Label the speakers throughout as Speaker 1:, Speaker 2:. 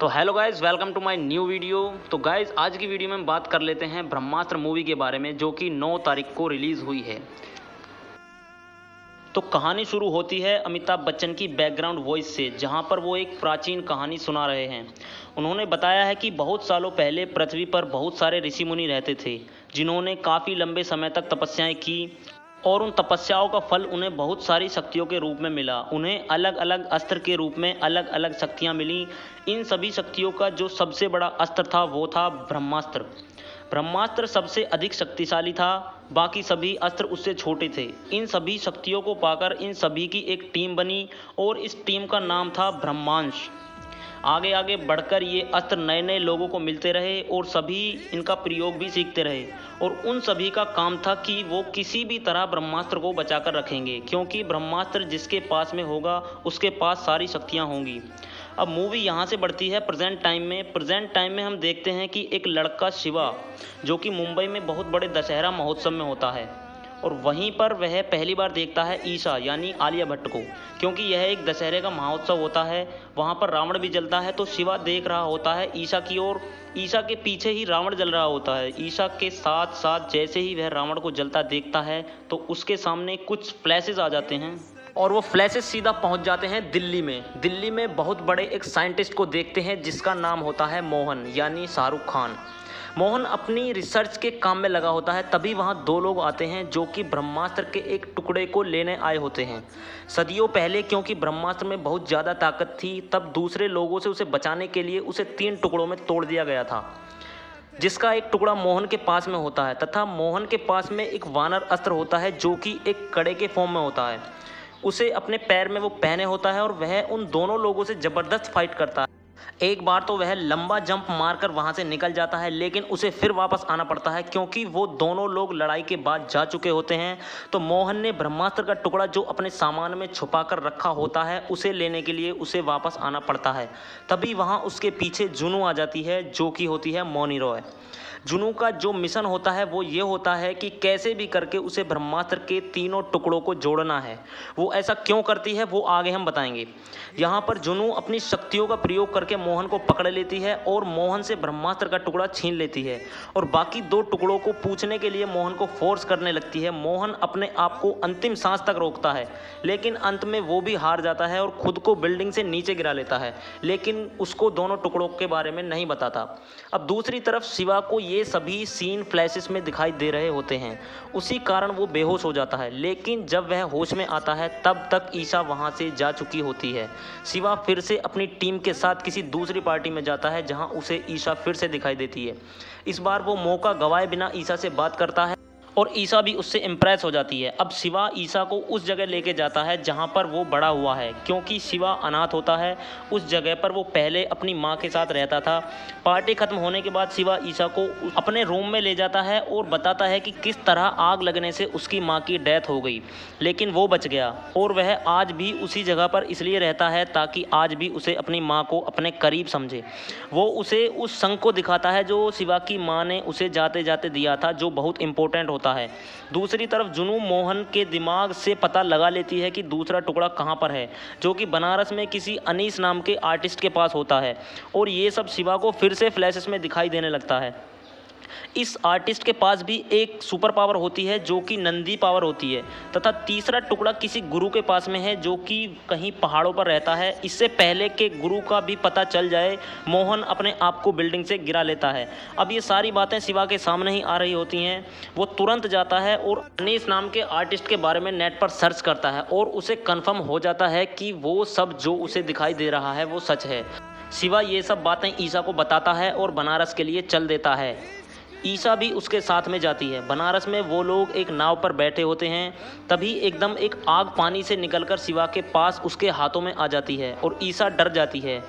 Speaker 1: तो hello guys, welcome to my new video. तो guys आज की वीडियो में हम बात कर लेते हैं ब्रह्मास्त्र मूवी के बारे में, जो कि 9 तारीख को रिलीज़ हुई है। तो कहानी शुरू होती है अमिताभ बच्चन की बैकग्राउंड वॉइस से, जहां पर वो एक प्राचीन कहानी सुना रहे हैं। उन्होंने बताया है कि बहुत सालों पहले पृथ्वी पर बहुत सारे ऋषि मुनि रहते थे, जिन्होंने काफ़ी लंबे समय तक तपस्याएं की और उन तपस्याओं का फल उन्हें बहुत सारी शक्तियों के रूप में मिला। उन्हें अलग अलग अस्त्र के रूप में अलग अलग शक्तियां मिली। इन सभी शक्तियों का जो सबसे बड़ा अस्त्र था वो था ब्रह्मास्त्र। ब्रह्मास्त्र सबसे अधिक शक्तिशाली था, बाकी सभी अस्त्र उससे छोटे थे। इन सभी शक्तियों को पाकर इन सभी की एक टीम बनी और इस टीम का नाम था ब्रह्मांश। आगे आगे बढ़कर ये अस्त्र नए नए लोगों को मिलते रहे और सभी इनका प्रयोग भी सीखते रहे, और उन सभी का काम था कि वो किसी भी तरह ब्रह्मास्त्र को बचाकर रखेंगे, क्योंकि ब्रह्मास्त्र जिसके पास में होगा उसके पास सारी शक्तियां होंगी। अब मूवी यहाँ से बढ़ती है प्रेजेंट टाइम में हम देखते हैं कि एक लड़का शिवा, जो कि मुंबई में बहुत बड़े दशहरा महोत्सव में होता है, और वहीं पर वह पहली बार देखता है ईशा यानी आलिया भट्ट को, क्योंकि यह एक दशहरे का महोत्सव होता है। वहाँ पर रावण भी जलता है, तो शिवा देख रहा होता है ईशा की ओर। ईशा के पीछे ही रावण जल रहा होता है। ईशा के साथ साथ जैसे ही वह रावण को जलता देखता है तो उसके सामने कुछ फ्लैशेस आ जाते हैं, और वो फ्लैशेस सीधा पहुंच जाते हैं दिल्ली में। दिल्ली में बहुत बड़े एक साइंटिस्ट को देखते हैं जिसका नाम होता है मोहन यानी शाहरुख खान। मोहन अपनी रिसर्च के काम में लगा होता है, तभी वहाँ 2 लोग आते हैं जो कि ब्रह्मास्त्र के एक टुकड़े को लेने आए होते हैं। सदियों पहले क्योंकि ब्रह्मास्त्र में बहुत ज़्यादा ताकत थी, तब दूसरे लोगों से उसे बचाने के लिए उसे 3 टुकड़ों में तोड़ दिया गया था, जिसका एक टुकड़ा मोहन के पास में होता है, तथा मोहन के पास में एक वानर अस्त्र होता है जो कि एक कड़े के फॉर्म में होता है। उसे अपने पैर में वो पहने होता है और वह उन दोनों लोगों से ज़बरदस्त फाइट करता है। एक बार तो वह लंबा जंप मारकर वहां से निकल जाता है, लेकिन उसे फिर वापस आना पड़ता है क्योंकि वो दोनों लोग लड़ाई के बाद जा चुके होते हैं। तो मोहन ने ब्रह्मास्त्र का टुकड़ा जो अपने सामान में छुपा कर रखा होता है उसे लेने के लिए उसे वापस आना पड़ता है। तभी वहां उसके पीछे जुनू आ जाती है, जो कि होती है मौनी रॉय। जुनू का जो मिशन होता है वो ये होता है कि कैसे भी करके उसे ब्रह्मास्त्र के 3 टुकड़ों को जोड़ना है। वो ऐसा क्यों करती है वो आगे हम बताएंगे। यहाँ पर जुनू अपनी शक्तियों का प्रयोग करके मोहन को पकड़ लेती है और मोहन से ब्रह्मास्त्र का टुकड़ा छीन लेती है, और बाकी 2 टुकड़ों को पूछने के लिए मोहन को फोर्स करने लगती है। मोहन अपने आप को अंतिम सांस तक रोकता है, लेकिन अंत में वो भी हार जाता है और खुद को बिल्डिंग से नीचे गिरा लेता है, लेकिन उसको दोनों टुकड़ों के बारे में नहीं बताता। अब दूसरी तरफ शिवा को ये सभी सीन फ्लैशेस में दिखाई दे रहे होते हैं, उसी कारण वो बेहोश हो जाता है। लेकिन जब वह होश में आता है तब तक ईशा वहां से जा चुकी होती है। शिवा फिर से अपनी टीम के साथ किसी दूसरी पार्टी में जाता है जहां उसे ईशा फिर से दिखाई देती है। इस बार वो मौका गंवाए बिना ईशा से बात करता है और ईशा भी उससे इम्प्रेस हो जाती है। अब शिवा ईशा को उस जगह लेके जाता है जहाँ पर वो बड़ा हुआ है, क्योंकि शिवा अनाथ होता है। उस जगह पर वो पहले अपनी माँ के साथ रहता था। पार्टी खत्म होने के बाद शिवा ईशा को अपने रूम में ले जाता है और बताता है कि किस तरह आग लगने से उसकी माँ की डेथ हो गई, लेकिन वो बच गया, और वह आज भी उसी जगह पर इसलिए रहता है ताकि आज भी उसे अपनी माँ को अपने करीब समझे। वो उसे उस शंख को दिखाता है जो शिवा की माँ ने उसे जाते जाते दिया था, जो बहुत इंपॉर्टेंट होता है। दूसरी तरफ जुनू मोहन के दिमाग से पता लगा लेती है कि दूसरा टुकड़ा कहां पर है, जो कि बनारस में किसी अनीस नाम के आर्टिस्ट के पास होता है, और ये सब शिवा को फिर से फ्लैशेस में दिखाई देने लगता है। इस आर्टिस्ट के पास भी एक सुपर पावर होती है जो कि नंदी पावर होती है, तथा तीसरा टुकड़ा किसी गुरु के पास में है जो कि कहीं पहाड़ों पर रहता है। इससे पहले के गुरु का भी पता चल जाए, मोहन अपने आप को बिल्डिंग से गिरा लेता है। अब ये सारी बातें शिवा के सामने ही आ रही होती हैं। वो तुरंत जाता है और अनीस नाम के आर्टिस्ट के बारे में नेट पर सर्च करता है, और उसे कन्फर्म हो जाता है कि वो सब जो उसे दिखाई दे रहा है वो सच है। शिवा ये सब बातें ईशा को बताता है और बनारस के लिए चल देता है। ईशा भी उसके साथ में जाती है। बनारस में वो लोग एक नाव पर बैठे होते हैं, तभी एकदम एक आग पानी से निकलकर शिवा के पास उसके हाथों में आ जाती है और ईशा डर जाती है।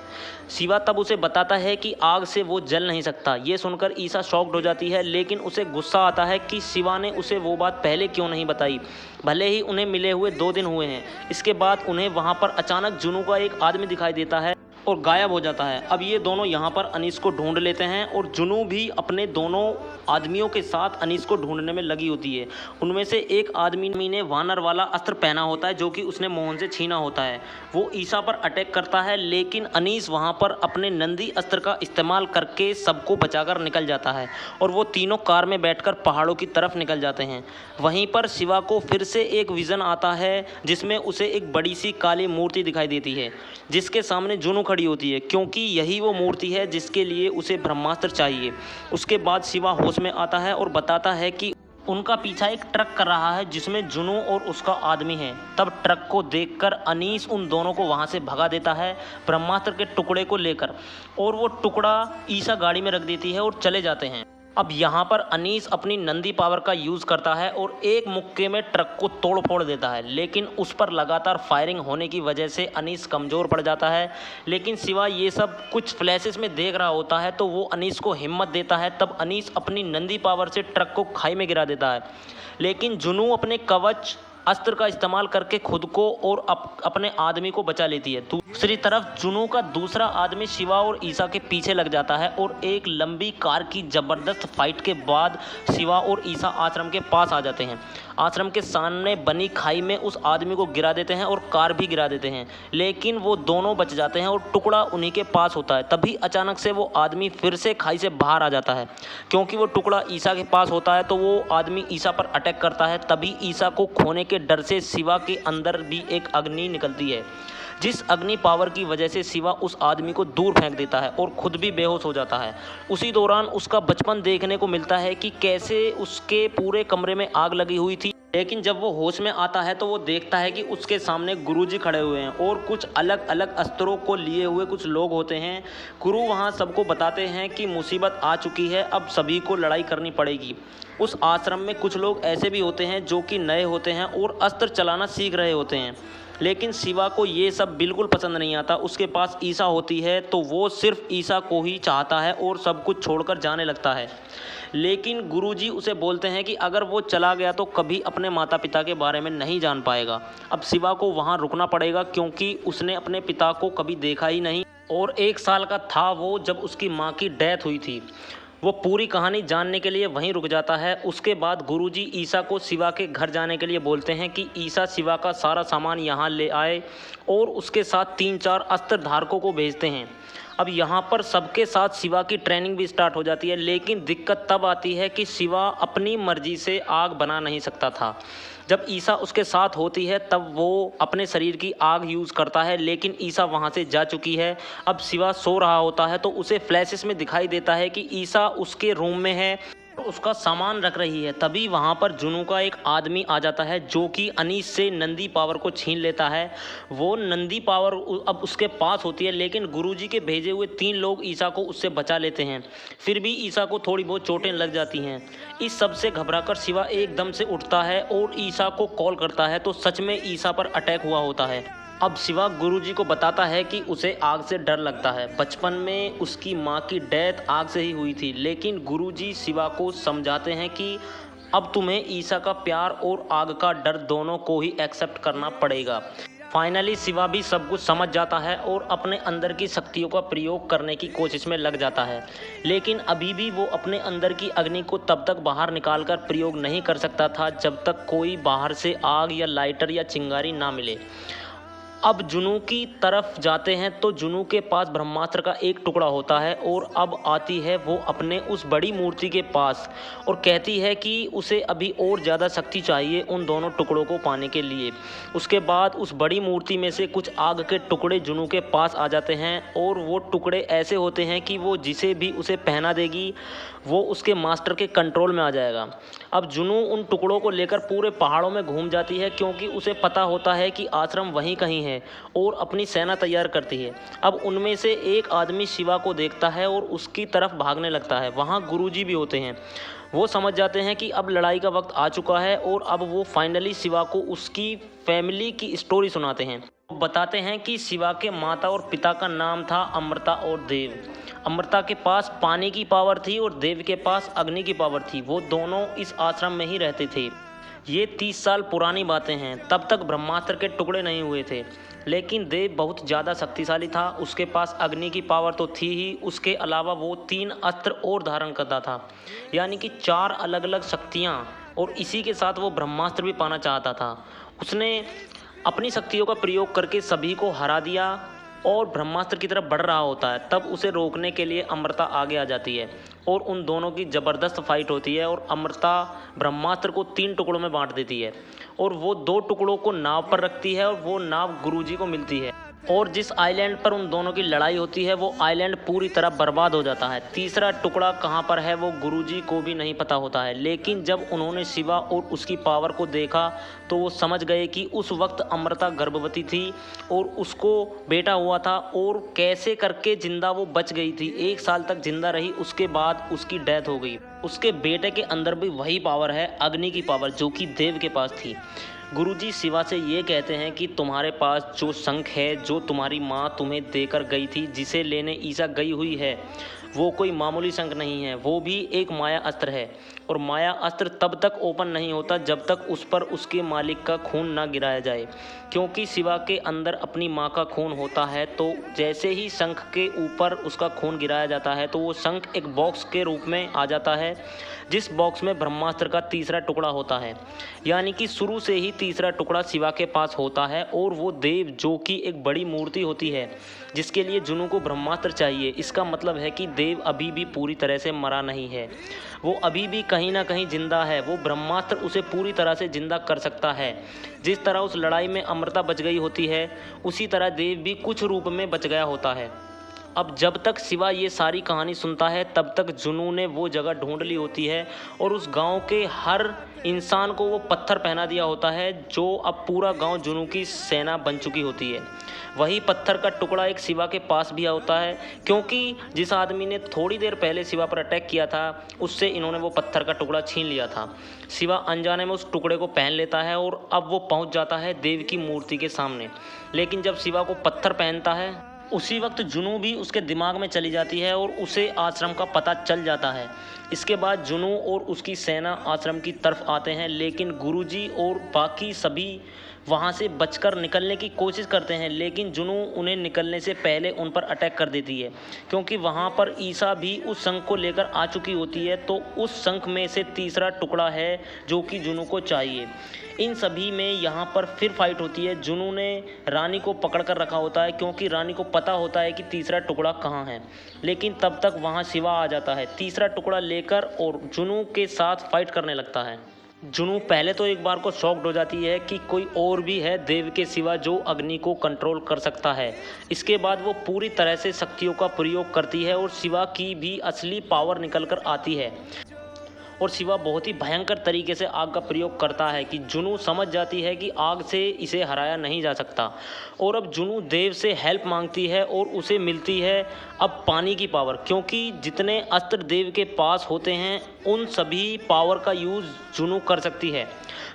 Speaker 1: शिवा तब उसे बताता है कि आग से वो जल नहीं सकता। ये सुनकर ईशा शॉक्ड हो जाती है, लेकिन उसे गुस्सा आता है कि शिवा ने उसे वो बात पहले क्यों नहीं बताई। भले ही उन्हें मिले हुए 2 दिन हुए हैं। इसके बाद उन्हें वहाँ पर अचानक जुनू का एक आदमी दिखाई देता है और गायब हो जाता है। अब ये दोनों यहाँ पर अनीस को ढूंढ लेते हैं और जुनू भी अपने दोनों आदमियों के साथ अनीस को ढूंढने में लगी होती है। उनमें से एक आदमी ने वानर वाला अस्त्र पहना होता है जो कि उसने मोहन से छीना होता है। वो ईसा पर अटैक करता है, लेकिन अनीस वहाँ पर अपने नंदी अस्त्र का इस्तेमाल करके सबको बचाकर निकल जाता है और वो तीनों कार में बैठकर पहाड़ों की तरफ निकल जाते हैं। वहीं पर शिवा को फिर से एक विज़न आता है जिसमें उसे एक बड़ी सी काली मूर्ति दिखाई देती है जिसके सामने जुनू खड़ी होती है, क्योंकि यही वो मूर्ति है जिसके लिए उसे ब्रह्मास्त्र चाहिए। उसके बाद शिवा होश में आता है और बताता है कि उनका पीछा एक ट्रक कर रहा है जिसमें जुनू और उसका आदमी है। तब ट्रक को देखकर अनीस उन दोनों को वहां से भगा देता है ब्रह्मास्त्र के टुकड़े को लेकर, और वो टुकड़ा ईसा गाड़ी में रख देती है और चले जाते हैं। अब यहाँ पर अनीस अपनी नंदी पावर का यूज़ करता है और एक मुक्के में ट्रक को तोड़ फोड़ देता है, लेकिन उस पर लगातार फायरिंग होने की वजह से अनीस कमज़ोर पड़ जाता है। लेकिन शिवा ये सब कुछ फ्लैशेस में देख रहा होता है तो वो अनीस को हिम्मत देता है। तब अनीस अपनी नंदी पावर से ट्रक को खाई में गिरा देता है, लेकिन जुनू अपने कवच अस्त्र का इस्तेमाल करके खुद को और अपने आदमी को बचा लेती है। दूसरी तरफ जुनू का दूसरा आदमी शिवा और ईसा के पीछे लग जाता है और एक लंबी कार की जबरदस्त फाइट के बाद शिवा और ईसा आश्रम के पास आ जाते हैं। आश्रम के सामने बनी खाई में उस आदमी को गिरा देते हैं और कार भी गिरा देते हैं, लेकिन वो दोनों बच जाते हैं और टुकड़ा उन्हीं के पास होता है। तभी अचानक से वो आदमी फिर से खाई से बाहर आ जाता है। क्योंकि वो टुकड़ा ईसा के पास होता है तो वो आदमी ईसा पर अटैक करता है। तभी ईसा को खोने के डर से शिवा के अंदर भी एक अग्नि निकलती है, जिस अग्नि पावर की वजह से शिवा उस आदमी को दूर फेंक देता है और खुद भी बेहोश हो जाता है। उसी दौरान उसका बचपन देखने को मिलता है कि कैसे उसके पूरे कमरे में आग लगी हुई थी। लेकिन जब वो होश में आता है तो वो देखता है कि उसके सामने गुरुजी खड़े हुए हैं और कुछ अलग अलग अस्त्रों को लिए हुए कुछ लोग होते हैं। गुरु वहाँ सबको बताते हैं कि मुसीबत आ चुकी है, अब सभी को लड़ाई करनी पड़ेगी। उस आश्रम में कुछ लोग ऐसे भी होते हैं जो कि नए होते हैं और अस्त्र चलाना सीख रहे होते हैं, लेकिन शिवा को ये सब बिल्कुल पसंद नहीं आता। उसके पास ईसा होती है तो वो सिर्फ ईसा को ही चाहता है और सब कुछ छोड़कर जाने लगता है। लेकिन गुरुजी उसे बोलते हैं कि अगर वो चला गया तो कभी अपने माता पिता के बारे में नहीं जान पाएगा। अब शिवा को वहाँ रुकना पड़ेगा क्योंकि उसने अपने पिता को कभी देखा ही नहीं और 1 साल का था वो जब उसकी माँ की डेथ हुई थी। वो पूरी कहानी जानने के लिए वहीं रुक जाता है। उसके बाद गुरुजी ईसा को शिवा के घर जाने के लिए बोलते हैं कि ईसा शिवा का सारा सामान यहाँ ले आए और उसके साथ 3-4 अस्त्र धारकों को भेजते हैं। अब यहाँ पर सबके साथ शिवा की ट्रेनिंग भी स्टार्ट हो जाती है, लेकिन दिक्कत तब आती है कि शिवा अपनी मर्जी से आग बना नहीं सकता था। जब ईसा उसके साथ होती है तब वो अपने शरीर की आग यूज़ करता है, लेकिन ईसा वहाँ से जा चुकी है। अब शिवा सो रहा होता है तो उसे फ्लैशेस में दिखाई देता है कि ईसा उसके रूम में है, उसका सामान रख रही है। तभी वहाँ पर जुनू का एक आदमी आ जाता है जो कि अनीस से नंदी पावर को छीन लेता है। वो नंदी पावर अब उसके पास होती है, लेकिन गुरुजी के भेजे हुए 3 लोग ईसा को उससे बचा लेते हैं। फिर भी ईसा को थोड़ी बहुत चोटें लग जाती हैं। इस सब से घबराकर शिवा एकदम से उठता है और ईसा को कॉल करता है तो सच में ईसा पर अटैक हुआ होता है। अब शिवा गुरुजी को बताता है कि उसे आग से डर लगता है। बचपन में उसकी माँ की डेथ आग से ही हुई थी, लेकिन गुरुजी शिवा को समझाते हैं कि अब तुम्हें ईसा का प्यार और आग का डर दोनों को ही एक्सेप्ट करना पड़ेगा। फाइनली शिवा भी सब कुछ समझ जाता है और अपने अंदर की शक्तियों का प्रयोग करने की कोशिश में लग जाता है, लेकिन अभी भी वो अपने अंदर की अग्नि को तब तक बाहर निकाल कर प्रयोग नहीं कर सकता था जब तक कोई बाहर से आग या लाइटर या चिंगारी ना मिले। अब जुनू की तरफ जाते हैं तो जुनू के पास ब्रह्मास्त्र का एक टुकड़ा होता है और अब आती है वो अपने उस बड़ी मूर्ति के पास और कहती है कि उसे अभी और ज़्यादा शक्ति चाहिए उन दोनों टुकड़ों को पाने के लिए। उसके बाद उस बड़ी मूर्ति में से कुछ आग के टुकड़े जुनू के पास आ जाते हैं और वो टुकड़े ऐसे होते हैं कि वो जिसे भी उसे पहना देगी वो उसके मास्टर के कंट्रोल में आ जाएगा। अब जुनू उन टुकड़ों को लेकर पूरे पहाड़ों में घूम जाती है क्योंकि उसे पता होता है कि आश्रम वहीं कहीं है और अपनी सेना तैयार करती है। अब उनमें से एक आदमी शिवा को देखता है और उसकी तरफ भागने लगता है। वहाँ गुरुजी भी होते हैं। वो समझ जाते हैं कि अब लड़ाई का वक्त आ चुका है और अब वो फाइनली शिवा को उसकी फैमिली की स्टोरी सुनाते हैं। बताते हैं कि शिवा के माता और पिता का नाम था अमृता और देव। अमृता के पास पानी की पावर थी और देव के पास अग्नि की पावर थी। वो दोनों इस आश्रम में ही रहते थे। ये 30 साल पुरानी बातें हैं। तब तक ब्रह्मास्त्र के टुकड़े नहीं हुए थे, लेकिन देव बहुत ज़्यादा शक्तिशाली था। उसके पास अग्नि की पावर तो थी ही, उसके अलावा वो 3 अस्त्र और धारण करता था, यानी कि 4 अलग अलग शक्तियाँ। और इसी के साथ वो ब्रह्मास्त्र भी पाना चाहता था। उसने अपनी शक्तियों का प्रयोग करके सभी को हरा दिया और ब्रह्मास्त्र की तरफ बढ़ रहा होता है। तब उसे रोकने के लिए अमृता आगे आ जाती है और उन दोनों की ज़बरदस्त फाइट होती है और अमृता ब्रह्मास्त्र को 3 टुकड़ों में बांट देती है और वो 2 टुकड़ों को नाव पर रखती है और वो नाव गुरुजी को मिलती है। और जिस आइलैंड पर उन दोनों की लड़ाई होती है वो आइलैंड पूरी तरह बर्बाद हो जाता है। तीसरा टुकड़ा कहाँ पर है वो गुरुजी को भी नहीं पता होता है, लेकिन जब उन्होंने शिवा और उसकी पावर को देखा तो वो समझ गए कि उस वक्त अमृता गर्भवती थी और उसको बेटा हुआ था और कैसे करके जिंदा वो बच गई थी। 1 साल तक जिंदा रही, उसके बाद उसकी डेथ हो गई। उसके बेटे के अंदर भी वही पावर है, अग्नि की पावर, जो कि देव के पास थी। गुरुजी शिवा से ये कहते हैं कि तुम्हारे पास जो शंख है, जो तुम्हारी माँ तुम्हें देकर गई थी, जिसे लेने ईसा गई हुई है, वो कोई मामूली शंख नहीं है, वो भी एक माया अस्त्र है। और माया अस्त्र तब तक ओपन नहीं होता जब तक उस पर उसके मालिक का खून ना गिराया जाए, क्योंकि शिवा के अंदर अपनी माँ का खून होता है। तो जैसे ही शंख के ऊपर उसका खून गिराया जाता है तो वो शंख एक बॉक्स के रूप में आ जाता है, जिस बॉक्स में ब्रह्मास्त्र का तीसरा टुकड़ा होता है। यानी कि शुरू से ही तीसरा टुकड़ा शिवा के पास होता है और वो देव, जो कि एक बड़ी मूर्ति होती है जिसके लिए जुनू को ब्रह्मास्त्र चाहिए। इसका मतलब है कि देव अभी भी पूरी तरह से मरा नहीं है, वो अभी भी कहीं ना कहीं जिंदा है। वो ब्रह्मास्त्र उसे पूरी तरह से जिंदा कर सकता है। जिस तरह उस लड़ाई में अमृता बच गई होती है, उसी तरह देव भी कुछ रूप में बच गया होता है। अब जब तक शिवा ये सारी कहानी सुनता है तब तक जुनू ने वो जगह ढूंढ ली होती है और उस गांव के हर इंसान को वो पत्थर पहना दिया होता है, जो अब पूरा गांव जुनू की सेना बन चुकी होती है। वही पत्थर का टुकड़ा एक शिवा के पास भी होता है, क्योंकि जिस आदमी ने थोड़ी देर पहले शिवा पर अटैक किया था उससे इन्होंने वो पत्थर का टुकड़ा छीन लिया था। शिवा अनजाने में उस टुकड़े को पहन लेता है और अब वो पहुंच जाता है देव की मूर्ति के सामने। लेकिन जब शिवा को पत्थर पहनता है उसी वक्त जुनू भी उसके दिमाग में चली जाती है और उसे आश्रम का पता चल जाता है। इसके बाद जुनू और उसकी सेना आश्रम की तरफ आते हैं, लेकिन गुरुजी और बाकी सभी वहां से बचकर निकलने की कोशिश करते हैं, लेकिन जुनू उन्हें निकलने से पहले उन पर अटैक कर देती है, क्योंकि वहां पर ईसा भी उस शंख को लेकर आ चुकी होती है। तो उस शंख में से तीसरा टुकड़ा है जो कि जुनू को चाहिए। इन सभी में यहाँ पर फिर फाइट होती है। जुनू ने रानी को पकड़ कर रखा होता है, क्योंकि रानी को पता होता है कि तीसरा टुकड़ा कहाँ है, लेकिन तब तक वहाँ शिवा आ जाता है तीसरा टुकड़ा लेकर और जुनू के साथ फाइट करने लगता है। जुनू पहले तो एक बार को शॉक्ड हो जाती है कि कोई और भी है देव के सिवा जो अग्नि को कंट्रोल कर सकता है। इसके बाद वो पूरी तरह से शक्तियों का प्रयोग करती है और शिवा की भी असली पावर निकल कर आती है और शिवा बहुत ही भयंकर तरीके से आग का प्रयोग करता है कि जुनू समझ जाती है कि आग से इसे हराया नहीं जा सकता। और अब जुनू देव से हेल्प मांगती है और उसे मिलती है अब पानी की पावर, क्योंकि जितने अस्त्र देव के पास होते हैं उन सभी पावर का यूज़ जुनू कर सकती है।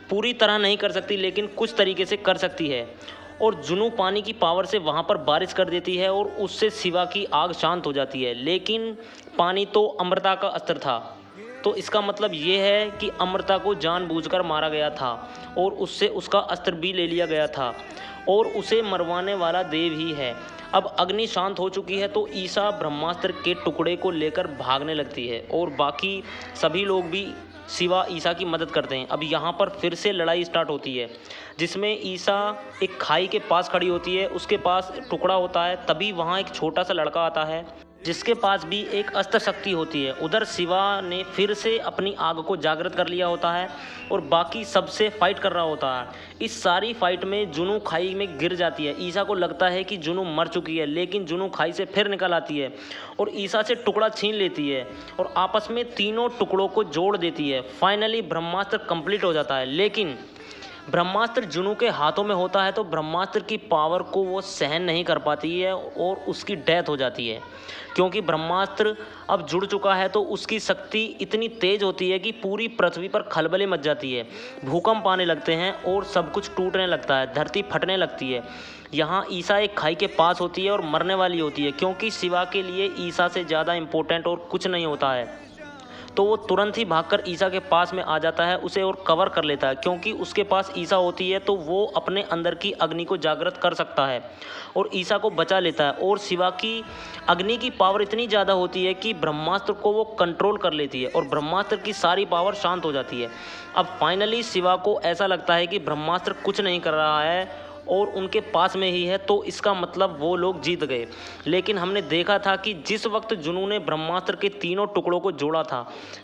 Speaker 1: पूरी तरह नहीं कर सकती, लेकिन कुछ तरीके से कर सकती है। और जुनू पानी की पावर से वहाँ पर बारिश कर देती है और उससे शिवा की आग शांत हो जाती है। लेकिन पानी तो अमृता का अस्त्र था, तो इसका मतलब ये है कि अमृता को जानबूझकर मारा गया था और उससे उसका अस्त्र भी ले लिया गया था और उसे मरवाने वाला देव ही है। अब अग्नि शांत हो चुकी है तो ईसा ब्रह्मास्त्र के टुकड़े को लेकर भागने लगती है और बाकी सभी लोग भी शिवा ईसा की मदद करते हैं। अब यहाँ पर फिर से लड़ाई स्टार्ट होती है, जिसमें ईसा एक खाई के पास खड़ी होती है, उसके पास टुकड़ा होता है। तभी वहाँ एक छोटा सा लड़का आता है जिसके पास भी एक अस्त्र शक्ति होती है। उधर शिवा ने फिर से अपनी आग को जागृत कर लिया होता है और बाकी सबसे फाइट कर रहा होता है। इस सारी फाइट में जुनू खाई में गिर जाती है। ईसा को लगता है कि जुनू मर चुकी है, लेकिन जुनू खाई से फिर निकल आती है और ईसा से टुकड़ा छीन लेती है और आपस में तीनों टुकड़ों को जोड़ देती है। फाइनली ब्रह्मास्त्र कंप्लीट हो जाता है, लेकिन ब्रह्मास्त्र जुनू के हाथों में होता है तो ब्रह्मास्त्र की पावर को वो सहन नहीं कर पाती है और उसकी डेथ हो जाती है। क्योंकि ब्रह्मास्त्र अब जुड़ चुका है तो उसकी शक्ति इतनी तेज होती है कि पूरी पृथ्वी पर खलबली मच जाती है, भूकंप आने लगते हैं और सब कुछ टूटने लगता है, धरती फटने लगती है। यहाँ ईसा एक खाई के पास होती है और मरने वाली होती है, क्योंकि शिवा के लिए ईसा से ज़्यादा इम्पोर्टेंट और कुछ नहीं होता है। तो वो तुरंत ही भागकर ईसा के पास में आ जाता है, उसे और कवर कर लेता है, क्योंकि उसके पास ईसा होती है तो वो अपने अंदर की अग्नि को जागृत कर सकता है और ईसा को बचा लेता है। और शिवा की अग्नि की पावर इतनी ज़्यादा होती है कि ब्रह्मास्त्र को वो कंट्रोल कर लेती है और ब्रह्मास्त्र की सारी पावर शांत हो जाती है। अब फाइनली शिवा को ऐसा लगता है कि ब्रह्मास्त्र कुछ नहीं कर रहा है और उनके पास में ही है, तो इसका मतलब वो लोग जीत गए। लेकिन हमने देखा था कि जिस वक्त जुनू ने ब्रह्मास्त्र के तीनों टुकड़ों को जोड़ा था,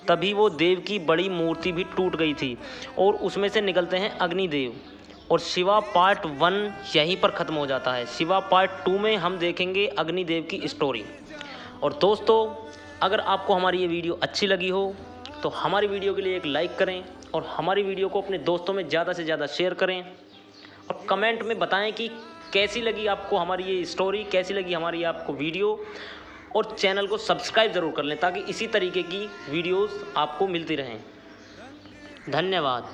Speaker 1: तभी वो देव की बड़ी मूर्ति भी टूट गई थी और उसमें से निकलते हैं अग्निदेव। और शिवा पार्ट 1 यहीं पर ख़त्म हो जाता है। शिवा पार्ट 2 में हम देखेंगे अग्निदेव की स्टोरी। और दोस्तों, अगर आपको हमारी ये वीडियो अच्छी लगी हो तो हमारी वीडियो के लिए एक लाइक करें और हमारी वीडियो को अपने दोस्तों में ज़्यादा से ज़्यादा शेयर करें और कमेंट में बताएं कि कैसी लगी आपको हमारी ये स्टोरी, कैसी लगी हमारी आपको वीडियो। और चैनल को सब्सक्राइब ज़रूर कर लें ताकि इसी तरीके की वीडियोस आपको मिलती रहें। धन्यवाद।